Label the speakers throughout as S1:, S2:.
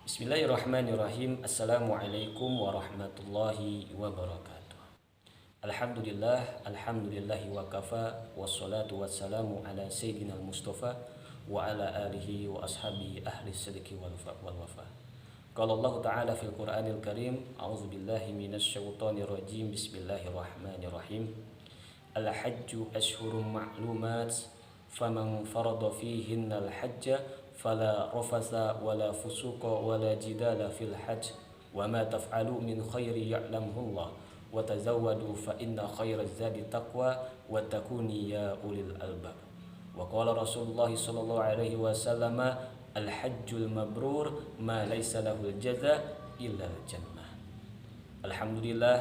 S1: Bismillahirrahmanirrahim. Assalamualaikum warahmatullahi wabarakatuh. Alhamdulillahi wa kafa. Wassalatu wassalamu ala sayyidina al-mustafa wa ala alihi wa ashabi ahli sidqi wal wafa. Qala Allah Ta'ala fil Qur'anil Karim, a'udzu billahi minasy syaithanir rajim. Bismillahirrahmanirrahim. Al-hajju ashhurun ma'lumat, faman farada fihinna al-hajja fala rafasa wala fusuqa wala jidala fil hajj wa ma taf'alu min khairi ya'lamhu Allah wa tazawwadu fa inna khairaz zadi taqwa wa takuni ya ulil albab. Wa qala Rasulullah sallallahu alaihi wasallam, al hajjul mabrur ma laysa lahul jaza illa al jannah. Alhamdulillah,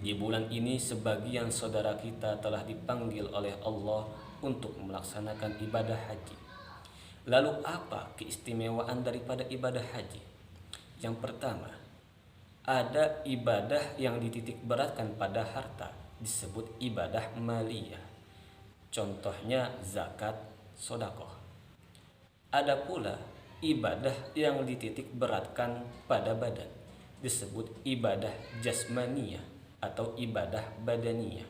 S1: di bulan ini sebagian saudara kita telah dipanggil oleh Allah untuk melaksanakan ibadah haji. Lalu apa keistimewaan daripada ibadah haji? Yang pertama, ada ibadah yang dititik beratkan pada harta, disebut ibadah maliyah. Contohnya zakat, sodakoh. Ada pula ibadah yang dititik beratkan pada badan, disebut ibadah jasmaniyah atau ibadah badaniyah.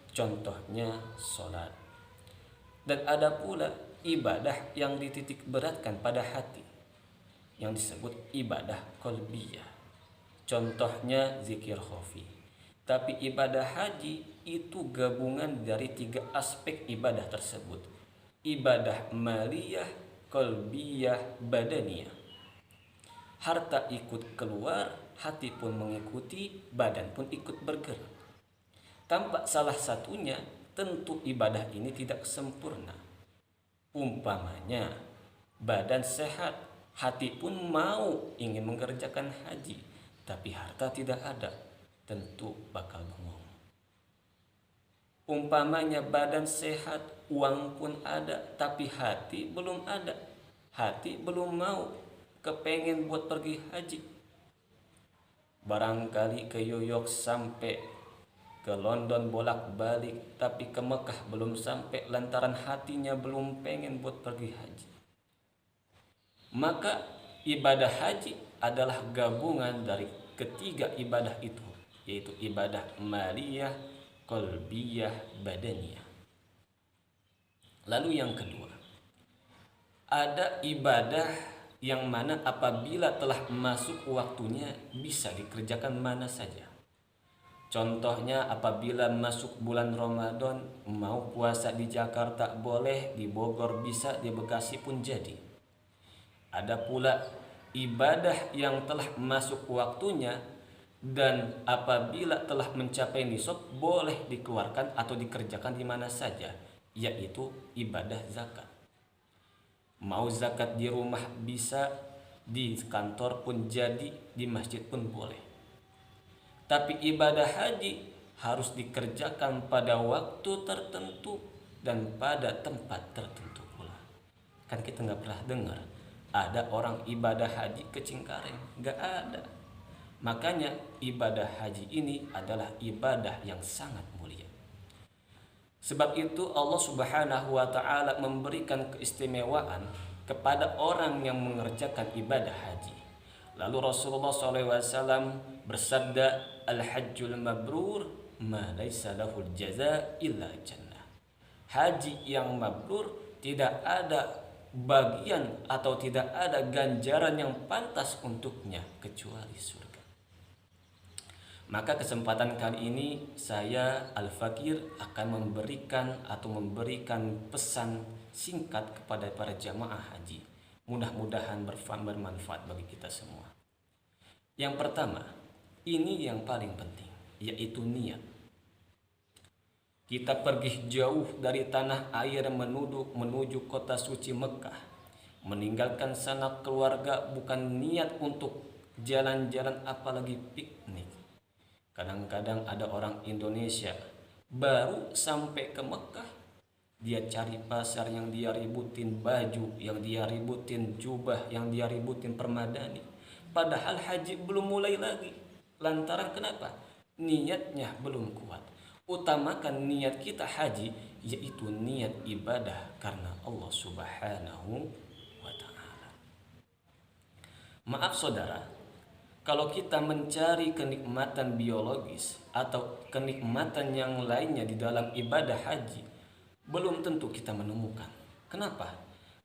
S1: Contohnya sholat. Dan ada pula ibadah yang dititik beratkan pada hati, yang disebut ibadah qalbiyah. Contohnya zikir khafi. Tapi ibadah haji itu gabungan dari 3 aspek ibadah tersebut: ibadah maliyah, qalbiyah, badaniyah. Harta ikut keluar, hati pun mengikuti, badan pun ikut bergerak. Tanpa salah satunya, tentu ibadah ini tidak sempurna. Umpamanya, badan sehat, hati pun mau ingin mengerjakan haji, tapi harta tidak ada, tentu bakal bengong. Umpamanya badan sehat, uang pun ada, tapi hati belum ada, hati belum mau, kepengen buat pergi haji. Barangkali ke New York sampai, ke London bolak-balik, tapi ke Mekah belum sampai lantaran hatinya belum pengen buat pergi haji. Maka ibadah haji adalah gabungan dari ketiga ibadah itu, yaitu ibadah maliyah, qalbiyah, badaniyah. Lalu yang kedua, ada ibadah yang mana apabila telah masuk waktunya bisa dikerjakan mana saja. Contohnya apabila masuk bulan Ramadan, mau puasa di Jakarta boleh, di Bogor bisa, di Bekasi pun jadi. Ada pula ibadah yang telah masuk waktunya dan apabila telah mencapai nisab boleh dikeluarkan atau dikerjakan di mana saja, yaitu ibadah zakat. Mau zakat di rumah bisa, di kantor pun jadi, di masjid pun boleh. Tapi ibadah haji harus dikerjakan pada waktu tertentu dan pada tempat tertentu pula. Kan kita nggak pernah dengar ada orang ibadah haji ke Cengkareng, nggak ada. Makanya ibadah haji ini adalah ibadah yang sangat mulia. Sebab itu Allah Subhanahu wa Ta'ala memberikan keistimewaan kepada orang yang mengerjakan ibadah haji. Lalu Rasulullah SAW bersabda, al-hajjul mabrur ma laysa lahul jaza illa jannah. Haji yang mabrur tidak ada bagian atau tidak ada ganjaran yang pantas untuknya kecuali surga. Maka kesempatan kali ini saya Al-Fakir akan memberikan pesan singkat kepada para jamaah haji. Mudah-mudahan bermanfaat bagi kita semua. Yang pertama, ini yang paling penting, yaitu niat. Kita pergi jauh dari tanah air menuju kota suci Mekah. Meninggalkan sanak keluarga bukan niat untuk jalan-jalan apalagi piknik. Kadang-kadang ada orang Indonesia baru sampai ke Mekah, dia cari pasar yang dia ributin baju, yang dia ributin jubah, yang dia ributin permadani. Padahal haji belum mulai lagi. Lantaran kenapa? Niatnya belum kuat. Utamakan niat kita haji, yaitu niat ibadah karena Allah Subhanahu wa Ta'ala. Maaf saudara, kalau kita mencari kenikmatan biologis atau kenikmatan yang lainnya di dalam ibadah haji, belum tentu kita menemukan. Kenapa?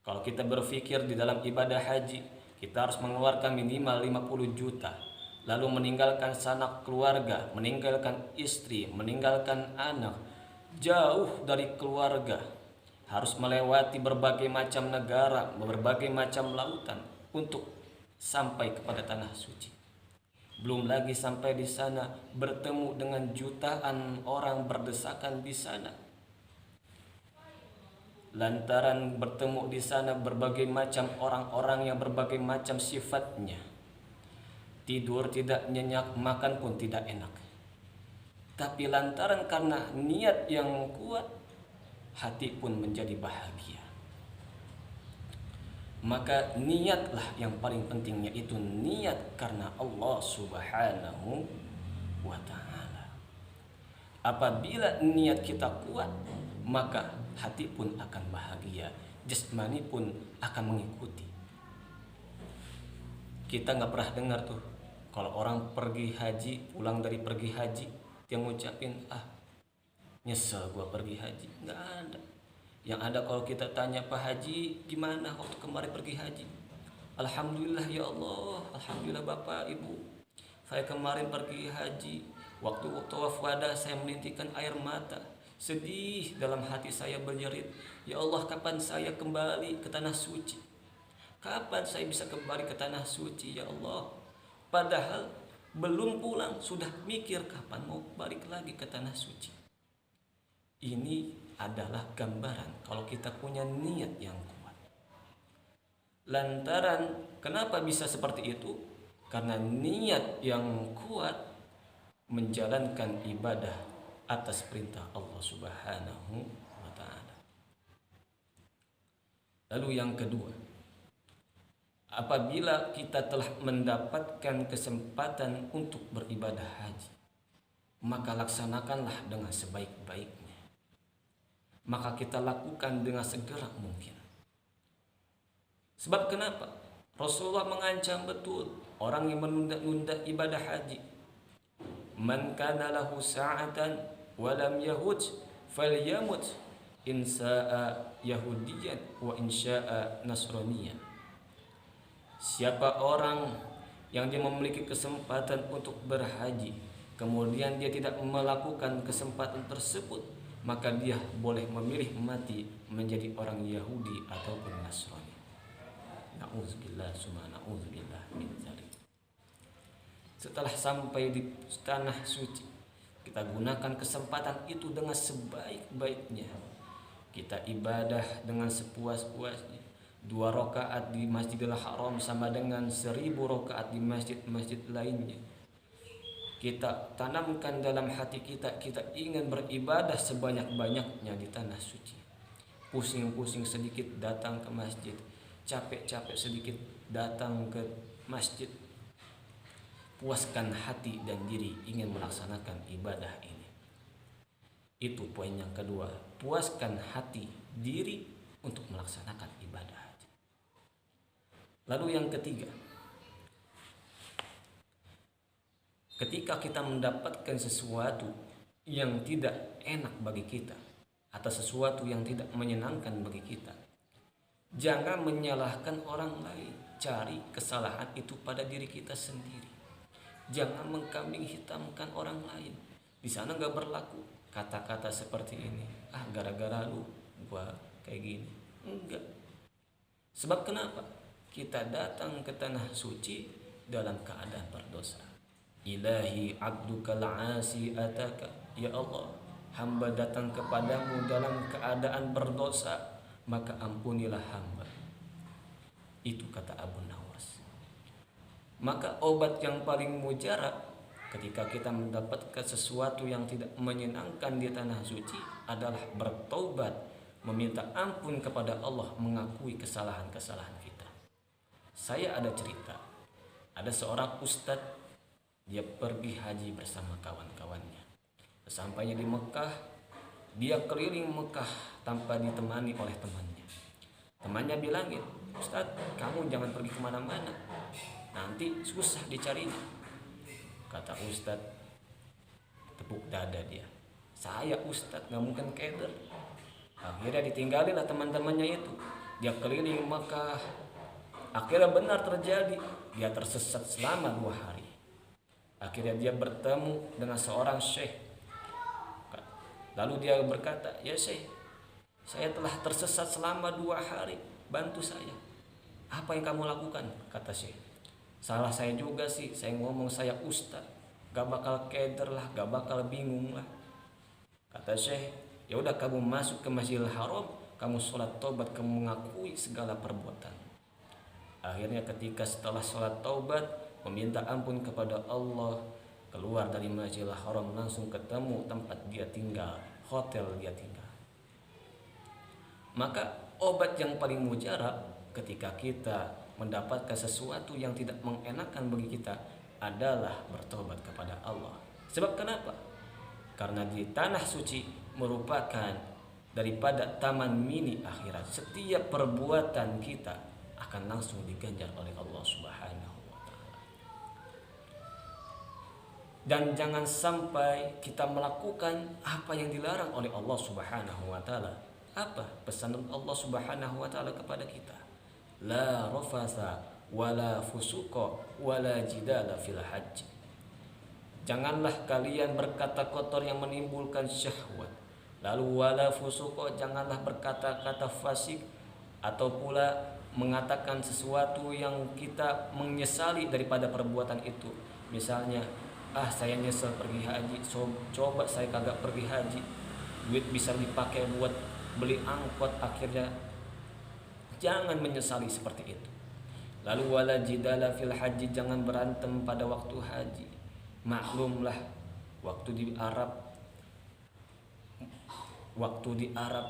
S1: Kalau kita berpikir di dalam ibadah haji, kita harus mengeluarkan minimal 50 juta, lalu meninggalkan sanak keluarga, meninggalkan istri, meninggalkan anak, jauh dari keluarga, harus melewati berbagai macam negara, berbagai macam lautan untuk sampai kepada tanah suci. Belum lagi sampai di sana bertemu dengan jutaan orang berdesakan di sana. Lantaran bertemu di sana berbagai macam orang-orang yang berbagai macam sifatnya. Tidur tidak nyenyak, makan pun tidak enak. Tapi lantaran karena niat yang kuat, hati pun menjadi bahagia. Maka niatlah yang paling pentingnya, itu niat karena Allah Subhanahu wa ta'ala. Apabila niat kita kuat, maka hati pun akan bahagia, jasmani pun akan mengikuti. Kita nggak pernah dengar tuh kalau orang pergi haji, pulang dari pergi haji, dia ngucapin nyesel gua pergi haji. Nggak ada. Yang ada kalau kita tanya, Pak Haji gimana waktu kemarin pergi haji? Alhamdulillah ya Allah, alhamdulillah Bapak Ibu, saya kemarin pergi haji. Waktu tawaf wada saya menitikkan air mata, sedih dalam hati saya berjerit, ya Allah kapan saya kembali ke tanah suci? Kapan saya bisa kembali ke tanah suci ya Allah? Padahal belum pulang sudah mikir kapan mau balik lagi ke tanah suci. Ini adalah gambaran kalau kita punya niat yang kuat. Lantaran kenapa bisa seperti itu? Karena niat yang kuat menjalankan ibadah atas perintah Allah Subhanahu wa ta'ala. Lalu yang kedua, apabila kita telah mendapatkan kesempatan untuk beribadah haji, maka laksanakanlah dengan sebaik-baiknya. Maka kita lakukan dengan segera mungkin. Sebab kenapa? Rasulullah mengancam betul orang yang menunda-nunda ibadah haji. Man kana lahu sa'atan wa lam yahuj falyamut in sa'a yahudiyan wa in sya'a nasraniyan. Siapa orang yang dia memiliki kesempatan untuk berhaji, kemudian dia tidak melakukan kesempatan tersebut, maka dia boleh memilih mati menjadi orang Yahudi ataupun Nasrani. Na'udzubillah summa na'udzubillah min dzalik. Setelah sampai di tanah suci, kita gunakan kesempatan itu dengan sebaik-baiknya. Kita ibadah dengan sepuas-puasnya. 2 rakaat di Masjidil Haram sama dengan 1000 rakaat di masjid-masjid lainnya. Kita tanamkan dalam hati kita, kita ingin beribadah sebanyak-banyaknya di tanah suci. Pusing-pusing sedikit datang ke masjid, capek-capek sedikit datang ke masjid. Puaskan hati dan diri ingin melaksanakan ibadah ini. Itu poin yang kedua, puaskan hati diri untuk melaksanakan ibadah. Lalu yang ketiga, ketika kita mendapatkan sesuatu yang tidak enak bagi kita atau sesuatu yang tidak menyenangkan bagi kita, jangan menyalahkan orang lain. Cari kesalahan itu pada diri kita sendiri. Jangan mengkambing hitamkan orang lain. Di sana gak berlaku kata-kata seperti ini. Gara-gara lu gua kayak gini. Enggak. Sebab kenapa? Kita datang ke tanah suci dalam keadaan berdosa. Ilahi abdukal asi ataka. Ya Allah, hamba datang kepadamu dalam keadaan berdosa, maka ampunilah hamba. Itu kata Abu Nawas. Maka obat yang paling mujarab ketika kita mendapatkan sesuatu yang tidak menyenangkan di tanah suci adalah bertaubat, meminta ampun kepada Allah, mengakui kesalahan-kesalahan kita. Saya ada cerita, ada seorang ustadz, dia pergi haji bersama kawan-kawannya. Sesampainya di Mekah, dia keliling Mekah tanpa ditemani oleh temannya. Temannya bilangin, Ustadz, kamu jangan pergi kemana-mana, nanti susah dicarinya. Kata Ustadz, tepuk dada dia, saya Ustadz nggak mungkin keder. Akhirnya ditinggalilah teman-temannya itu, dia keliling Makkah. Akhirnya benar terjadi, dia tersesat selama 2 hari. Akhirnya dia bertemu dengan seorang syekh. Lalu dia berkata, ya syekh, saya telah tersesat selama 2 hari, bantu saya. Apa yang kamu lakukan? Kata syekh. Salah saya juga sih, saya ngomong saya Ustadz, gak bakal keder lah, gak bakal bingung lah. Kata syekh, ya udah kamu masuk ke Masjidil Haram, kamu sholat taubat, kamu mengakui segala perbuatan. Akhirnya ketika setelah sholat taubat, meminta ampun kepada Allah, keluar dari Masjidil Haram, langsung ketemu tempat dia tinggal, hotel dia tinggal. Maka obat yang paling mujarab ketika kita mendapatkan sesuatu yang tidak mengenakan bagi kita adalah bertobat kepada Allah. Sebab kenapa? Karena di tanah suci merupakan daripada taman mini akhirat. Setiap perbuatan kita akan langsung diganjar oleh Allah Subhanahu wa taala. Dan jangan sampai kita melakukan apa yang dilarang oleh Allah Subhanahu wa taala. Apa pesan Allah Subhanahu wa taala kepada kita? La rafatha wala fusuqa wala jidala fil hajj. Janganlah kalian berkata kotor yang menimbulkan syahwat. Lalu wala fusuqa, janganlah berkata-kata fasik atau pula mengatakan sesuatu yang kita menyesali daripada perbuatan itu. Misalnya, saya nyesel pergi haji, coba saya kagak pergi haji. Duit bisa dipakai buat beli angkot, akhirnya jangan menyesali seperti itu. Lalu wala jidala fil haji, jangan berantem pada waktu haji. Maklumlah waktu di Arab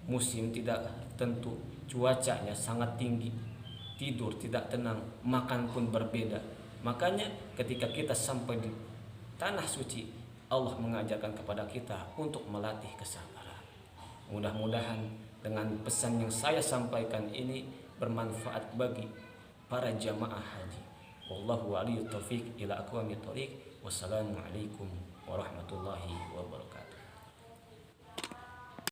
S1: musim tidak tentu, cuacanya sangat tinggi, tidur tidak tenang, makan pun berbeda. Makanya ketika kita sampai di tanah suci, Allah mengajarkan kepada kita untuk melatih kesabaran. Mudah-mudahan dengan pesan yang saya sampaikan ini bermanfaat bagi para jamaah haji. Wallahu waliyut taufiq ila aqwamit thoriq. Wassalamualaikum warahmatullahi wabarakatuh.